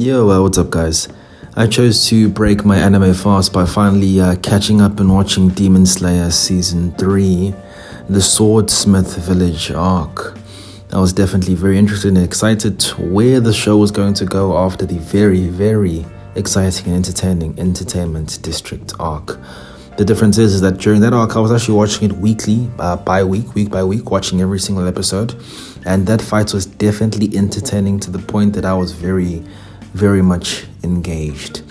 Yo, what's up guys? I chose to break my anime fast by finally catching up and watching Demon Slayer Season 3, the Swordsmith Village arc. I was definitely very interested and excited where the show was going to go after the very, very exciting and entertaining Entertainment District arc. The difference is that during that arc, I was actually watching it weekly, week by week, watching every single episode. And that fight was definitely entertaining to the point that I was very, very much engaged.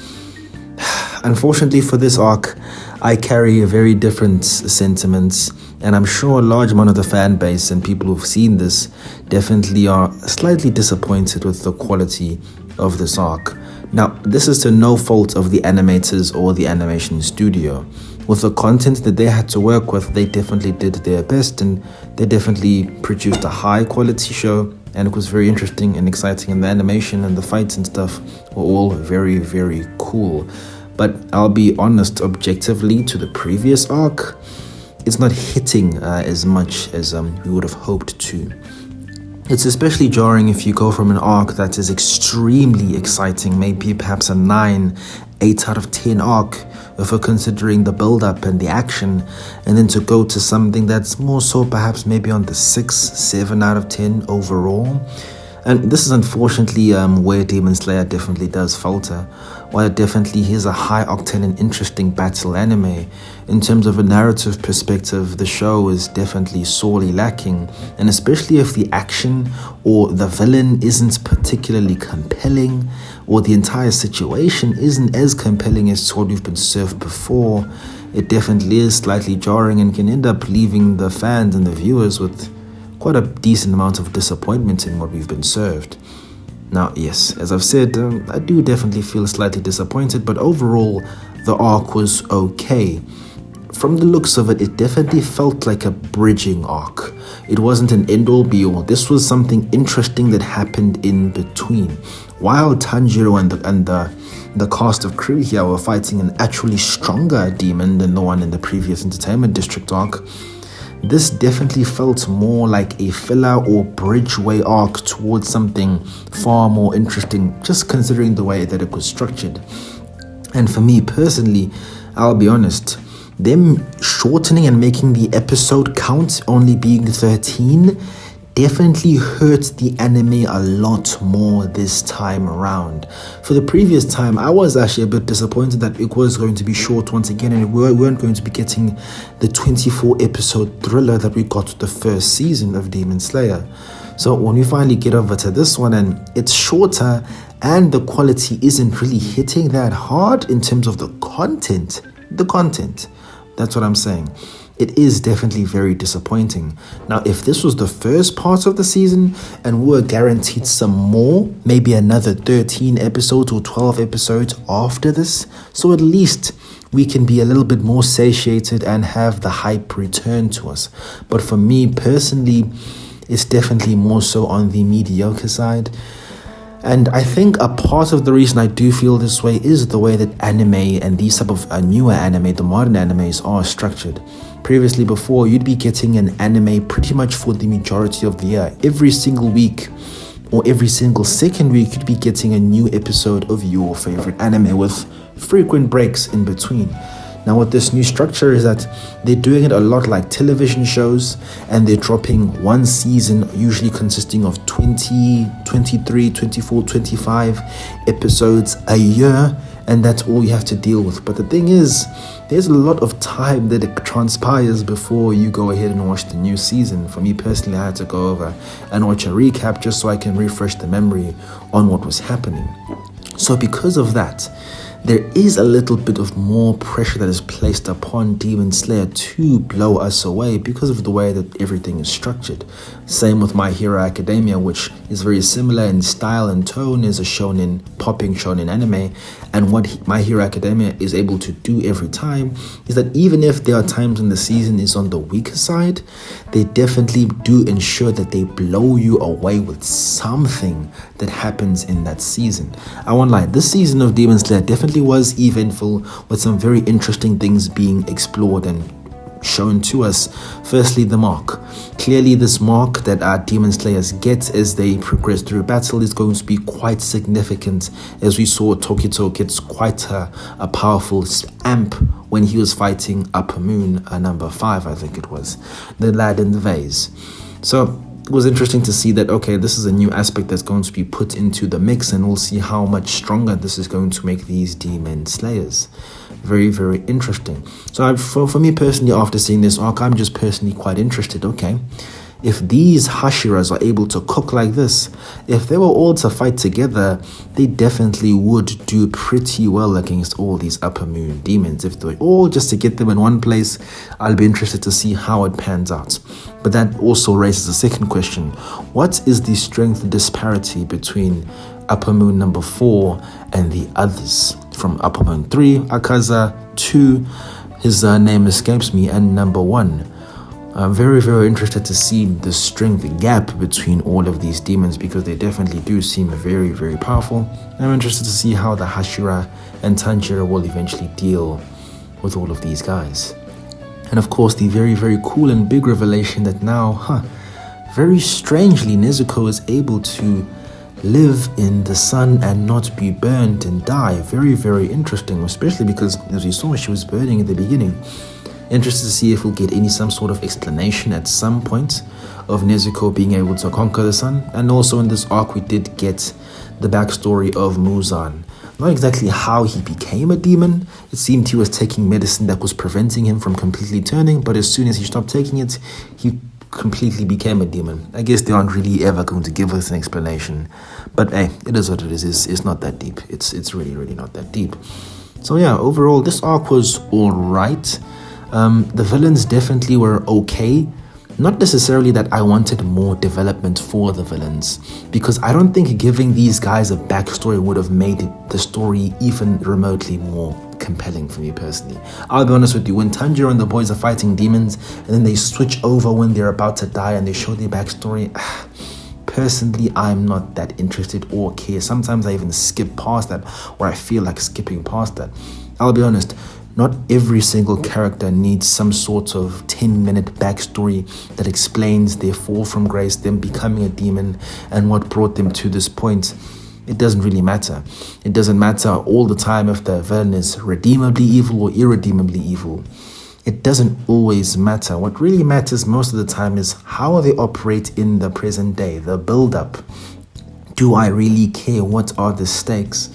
Unfortunately for this arc, I carry very different sentiments, and I'm sure a large amount of the fan base and people who've seen this definitely are slightly disappointed with the quality of this arc. Now, this is to no fault of the animators or the animation studio. With the content that they had to work with, they definitely did their best and they definitely produced a high quality show, and it was very interesting and exciting, and the animation and the fights and stuff were all very, very cool. But I'll be honest, objectively to the previous arc, it's not hitting as much as we would have hoped to. It's especially jarring if you go from an arc that is extremely exciting, maybe perhaps a 8 out of 10 arc, if we're considering the build-up and the action, and then to go to something that's more so perhaps maybe on the 7 out of 10 overall. And this is unfortunately where Demon Slayer definitely does falter. While it definitely is a high-octane and interesting battle anime, in terms of a narrative perspective, the show is definitely sorely lacking. And especially if the action or the villain isn't particularly compelling, or the entire situation isn't as compelling as what we've been served before, it definitely is slightly jarring and can end up leaving the fans and the viewers with quite a decent amount of disappointment in what we've been served. Now, yes, as I've said, I do definitely feel slightly disappointed, but overall, the arc was okay. From the looks of it, it definitely felt like a bridging arc. It wasn't an end-all be-all. This was something interesting that happened in between. While Tanjiro and the cast of crew here were fighting an actually stronger demon than the one in the previous Entertainment District arc, this definitely felt more like a filler or bridgeway arc towards something far more interesting, just considering the way that it was structured. And for me personally, I'll be honest, them shortening and making the episode count only being 13 definitely hurt the anime a lot more this time around. For the previous time, I was actually a bit disappointed that it was going to be short once again, and we weren't going to be getting the 24 episode thriller that we got with the first season of Demon Slayer. So when we finally get over to this one and it's shorter and the quality isn't really hitting that hard in terms of the content, that's what I'm saying. It is definitely very disappointing. Now, if this was the first part of the season and we were guaranteed some more, maybe another 13 episodes or 12 episodes after this, so at least we can be a little bit more satiated and have the hype return to us. But for me personally, it's definitely more so on the mediocre side. And I think a part of the reason I do feel this way is the way that anime and these type of newer anime, the modern animes, are structured. Previously, before, you'd be getting an anime pretty much for the majority of the year. Every single week or every single second week, you'd be getting a new episode of your favorite anime with frequent breaks in between. Now, with this new structure is that they're doing it a lot like television shows, and they're dropping one season, usually consisting of 20, 23, 24, 25 episodes a year, and that's all you have to deal with. But the thing is, there's a lot of time that it transpires before you go ahead and watch the new season. For me personally, I had to go over and watch a recap just so I can refresh the memory on what was happening. So because of that, there is a little bit of more pressure that is placed upon Demon Slayer to blow us away because of the way that everything is structured. Same with My Hero Academia, which is very similar in style and tone as a popping shonen anime. And what My Hero Academia is able to do every time is that even if there are times when the season is on the weaker side, they definitely do ensure that they blow you away with something that happens in that season. I won't lie, this season of Demon Slayer definitely was eventful, with some very interesting things being explored and shown to us. Firstly, the mark. Clearly, this mark that Demon Slayers get as they progress through battle is going to be quite significant. As we saw, Tokito gets quite a powerful amp when he was fighting Upper Moon, number 5, I think it was, the lad in the vase. So it was interesting to see that, okay, this is a new aspect that's going to be put into the mix, and we'll see how much stronger this is going to make these Demon Slayers. Very, very interesting. So for me personally, after seeing this arc, I'm just personally quite interested. Okay, if these Hashiras are able to cook like this, if they were all to fight together, they definitely would do pretty well against all these Upper Moon demons. If they're all just to get them in one place, I'll be interested to see how it pans out. But that also raises a second question. What is the strength disparity between Upper Moon number 4 and the others? From Upper Moon 3, Akaza, 2, his name escapes me, and number 1. I'm very, very interested to see the strength gap between all of these demons, because they definitely do seem very, very powerful. I'm interested to see how the Hashira and Tanjiro will eventually deal with all of these guys. And of course, the very, very cool and big revelation that now, very strangely, Nezuko is able to live in the sun and not be burned and die. Very, very interesting, especially because, as we saw, she was burning at the beginning. Interested to see if we'll get some sort of explanation at some point of Nezuko being able to conquer the sun. And also in this arc, we did get the backstory of Muzan. Not exactly how he became a demon. It seemed he was taking medicine that was preventing him from completely turning, but as soon as he stopped taking it, he completely became a demon. I guess they aren't really ever going to give us an explanation, but hey, it is what it is. It's not that deep. It's really, really not that deep. So yeah, overall, this arc was all right. The villains definitely were okay. Not necessarily that I wanted more development for the villains, because I don't think giving these guys a backstory would have made the story even remotely more compelling for me personally. I'll be honest with you, when Tanjiro and the boys are fighting demons and then they switch over when they're about to die and they show their backstory, personally, I'm not that interested or care. Sometimes I even skip past that, or I feel like skipping past that. I'll be honest, not every single character needs some sort of 10-minute backstory that explains their fall from grace, them becoming a demon, and what brought them to this point. It doesn't really matter. It doesn't matter all the time if the villain is redeemably evil or irredeemably evil. It doesn't always matter. What really matters most of the time is how they operate in the present day, the build-up. Do I really care? What are the stakes?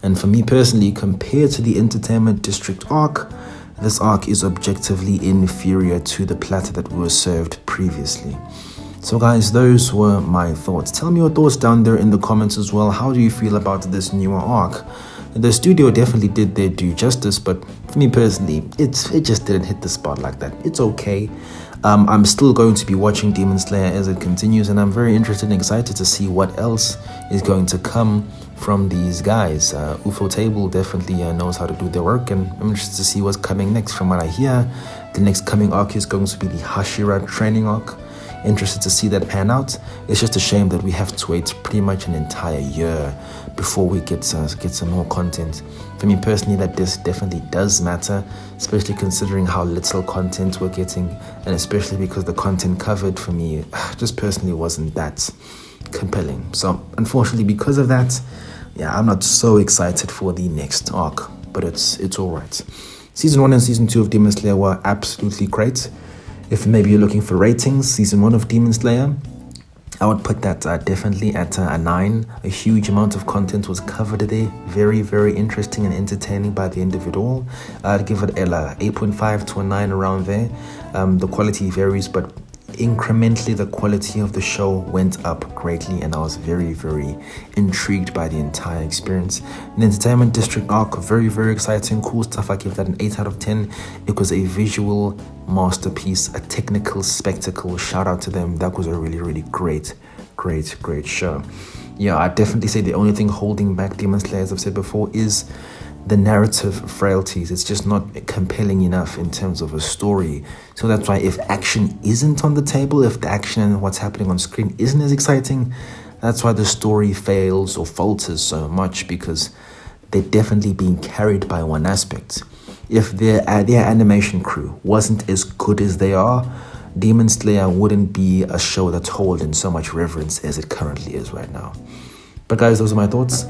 And for me personally, compared to the Entertainment District arc, this arc is objectively inferior to the platter that we were served previously. So guys, those were my thoughts. Tell me your thoughts down there in the comments as well. How do you feel about this newer arc? The studio definitely did their due justice, but for me personally, it just didn't hit the spot like that. It's okay. I'm still going to be watching Demon Slayer as it continues, and I'm very interested and excited to see what else is going to come from these guys. UFO Table definitely knows how to do their work, and I'm interested to see what's coming next. From what I hear, the next coming arc is going to be the Hashira training arc. Interested to see that pan out. It's just a shame that we have to wait pretty much an entire year before we get some more content. For me personally, that this definitely does matter, especially considering how little content we're getting, and especially because the content covered for me just personally wasn't that compelling. So unfortunately, because of that, yeah, I'm not so excited for the next arc, but it's all right. Season 1 and Season 2 of Demon Slayer were absolutely great. If maybe you're looking for ratings, Season 1 of Demon Slayer, I would put that definitely at a 9. A huge amount of content was covered there. Very, very interesting and entertaining by the end of it all. I'd give it a 8.5 to a 9 around there. The quality varies, but incrementally the quality of the show went up greatly, and I was very, very intrigued by the entire experience. The Entertainment District arc, very, very exciting, cool stuff. I give that an 8 out of 10. It was a visual masterpiece, a technical spectacle. Shout out to them. That was a really, really great show. Yeah, I definitely say the only thing holding back Demon Slayer, as I've said before, is the narrative frailties. It's just not compelling enough in terms of a story. So that's why if action isn't on the table, if the action and what's happening on screen isn't as exciting, that's why the story fails or falters so much, because they're definitely being carried by one aspect. if their animation crew wasn't as good as they are, Demon Slayer wouldn't be a show that's held in so much reverence as it currently is right now. But guys, those are my thoughts.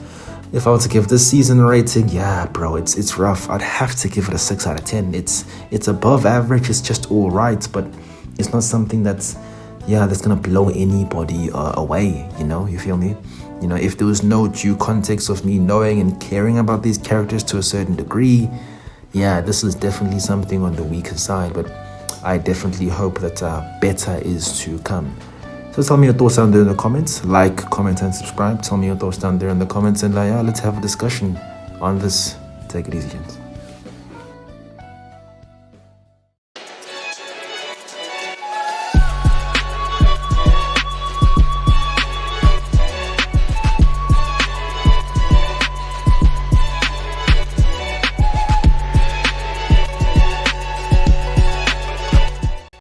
If I were to give this season a rating, yeah, bro, it's rough. I'd have to give it a 6 out of 10. It's above average. It's just all right, but it's not something that's gonna blow anybody away. You feel me? If there was no due context of me knowing and caring about these characters to a certain degree, yeah, this is definitely something on the weaker side. But I definitely hope that better is to come. So tell me your thoughts down there in the comments. Like, comment, and subscribe. Tell me your thoughts down there in the comments. And let's have a discussion on this. Take it easy, gents.